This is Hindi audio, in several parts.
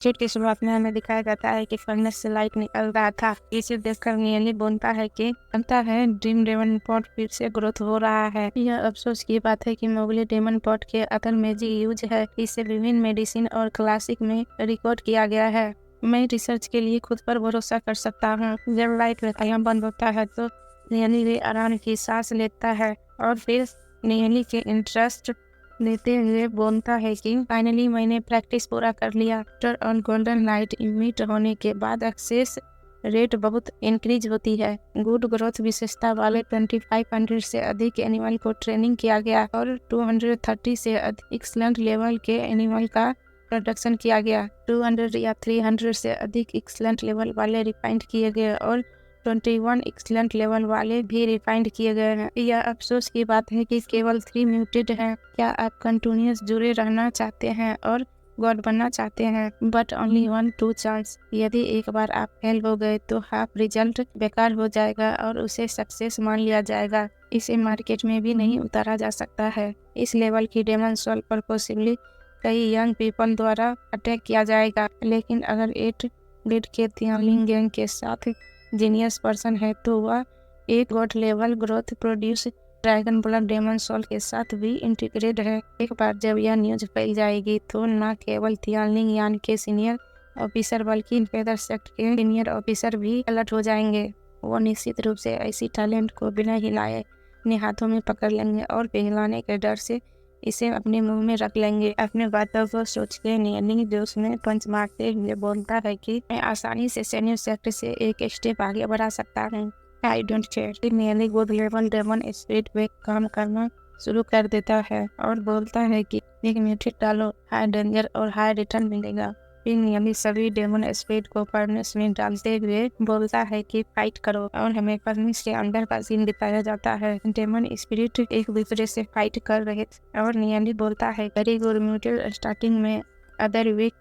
चिट की शुरुआत में हमें दिखाया जाता है कि फर्नेस से लाइट निकल रहा था। इसे देखकर नियली बोलता है कि लगता है ड्रीम डेमनपॉट फिर से ग्रोथ हो रहा है। यह अफसोस की बात है कि मोगली डेमनपॉट के अदर मैजिक यूज है। इसे विभिन्न मेडिसिन और क्लासिक में रिकॉर्ड किया गया है। मैं रिसर्च के लिए खुद पर भरोसा कर सकता हूँ। जब लाइट निकलना बंद होता है तो नियली वे आराम की सांस लेता है और फिर नियली के इंटरेस्ट लेते हुए बोलता है कि फाइनली मैंने प्रैक्टिस पूरा कर लिया। और गोल्डन लाइट इमिट होने के बाद एक्सेस रेट बहुत इंक्रीज होती है। गुड ग्रोथ विशेषता वाले 2500 से अधिक एनिमल को ट्रेनिंग किया गया और 230 से अधिक एक्सलेंट लेवल के एनिमल का प्रोडक्शन किया गया। 200 या 300 से अधिक एक्सलेंट लेवल वाले रिफाइंड किए गए और 21 एक्सलेंट लेवल वाले भी रिफाइंड किए गए हैं। यह अफसोस की बात है कि केवल 3 म्यूटेड हैं। क्या आप कंटिन्यूस जुड़े रहना चाहते हैं और गॉड बनना चाहते हैं? But only 1-2 chance. यदि एक बार आप फेल हो गए तो हाफ रिजल्ट बेकार हो जाएगा और उसे सक्सेस मान लिया जाएगा। इसे मार्केट में भी नहीं उतारा जा सकता है। इस लेवल की डेमन सोल पर पॉसिबली कई यंग पीपल द्वारा अटैक किया जाएगा, लेकिन अगर 8 ग्रेड के थियलिंग गैंग के साथ जीनियस पर्सन है तो वह एक god level growth produce dragon blood demon soul के साथ भी इंटीग्रेट है। एक बार जब यह न्यूज फैल जाएगी तो न केवल थियलिंग यान के सीनियर ऑफिसर बल्कि फेदर सेक्ट के सीनियर ऑफिसर भी अलर्ट हो जाएंगे। वो निश्चित रूप से ऐसी टैलेंट को बिना हिलाए अपने हाथों में पकड़ लेंगे और पिघलाने के डर से इसे अपने मुंह में रख लेंगे। अपने बातों को सोच के नियली जोश में पंच मारते हुए बोलता है कि मैं आसानी से सैन्य सेक्टर से एक स्टेप आगे बढ़ा सकता हूँ। I don't care. Nearly good level demon spirit पे काम करना शुरू कर देता है और बोलता है कि एक म्यूटेट डालो, हाई डेंजर और हाई रिटर्न मिलेगा। फिर नियली सभी डेमन स्पिरिट को फर्नेस में डालते हुए बोलता है कि फाइट करो और हमें फर्नेस के अंदर का सीन दिखाया जाता है। डेमन स्पिरिट एक दूसरे से फाइट कर रहे थे और नियली बोलता है वेरी गुड म्यूटेट। स्टार्टिंग में अदर वीक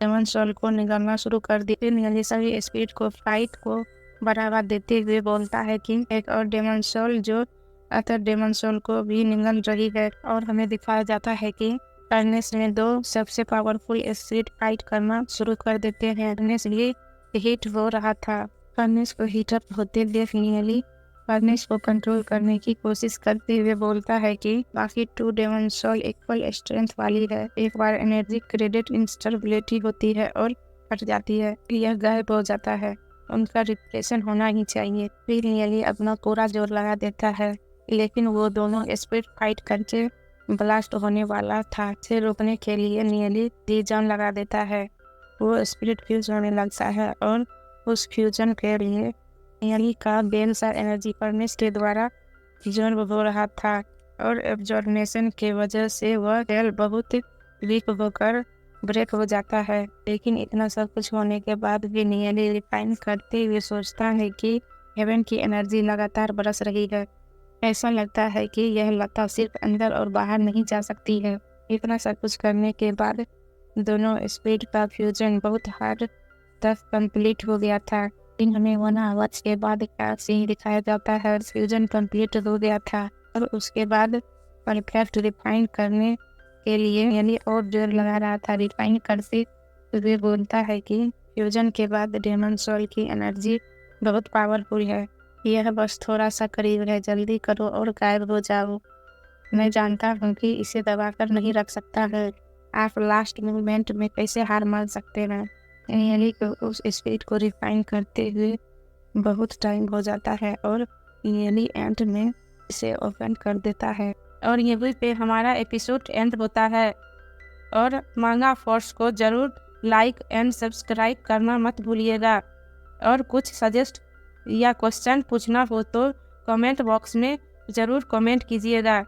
डेमन सोल को निकालना शुरू कर दी। फिर नियली सभी स्पिरिट को फाइट को बढ़ावा देते हुए बोलता है कि एक और डेमन सोल जो अदर डेमन सोल को भी निगल रही है और हमें दिखाया जाता है कि फर्नेस में 2 सबसे पावरफुल स्पिरिट फाइट करना शुरू कर देते हैं। फर्नेस ये हीट हो रहा था। फर्नेस को हीटअप होते देख नियली फर्नेस को कंट्रोल करने की कोशिश करते हुए बोलता है कि बाकी 2 डेमन सोल इक्वल स्ट्रेंथ वाली है। एक बार एनर्जी क्रेडिट इंस्टेबिलिटी होती है और हट जाती है, यह गायब हो जाता है। उनका रिप्लेसन होना ही चाहिए। फिर नियली अपना पूरा जोर लगा देता है, लेकिन वो दोनों स्पिरिट फाइट करके ब्लास्ट होने वाला था। इसे रोकने के लिए नियली दी जान लगा देता है। वो स्पिरिट फ्यूज होने लगता है और उस फ्यूजन के लिए नियली का बेलसा एनर्जी फर्नेस के द्वारा एब्जॉर्ब हो रहा था और एब्जॉर्बेशन के वजह से वह सेल बहुत वीक होकर ब्रेक हो जाता है। लेकिन इतना सब कुछ होने के बाद भी नियली रिफाइन करते हुए सोचता है कि हेवन की एनर्जी लगातार बरस रही है। ऐसा लगता है कि यह लता सिर्फ अंदर और बाहर नहीं जा सकती है। इतना सब कुछ करने के बाद दोनों स्पीड का फ्यूजन बहुत हद तक कंप्लीट हो गया था। लेकिन हमें 1 आवर्स के बाद क्या सीन दिखाया जाता है। फ्यूजन कंप्लीट हो गया था और उसके बाद परफेक्ट रिफाइन करने के लिए यानी और जोर लगा रहा था। रिफाइन करते हुए बोलता है कि फ्यूजन के बाद डेमन सोल की एनर्जी बहुत पावरफुल है। यह बस थोड़ा सा करीब है, जल्दी करो और गायब हो जाओ। मैं जानता हूँ कि इसे दबाकर नहीं रख सकता है। आप लास्ट मोमेंट में कैसे हार मान सकते हैं। नियली को उस स्पीड को रिफाइन करते हुए बहुत टाइम हो जाता है और नियली एंड में इसे ओपन कर देता है और यहीं पे हमारा एपिसोड एंड होता है। और मांगा फोर्स को जरूर लाइक एंड सब्सक्राइब करना मत भूलिएगा। और कुछ सजेस्ट या क्वेश्चन पूछना हो तो कमेंट बॉक्स में ज़रूर कमेंट कीजिएगा।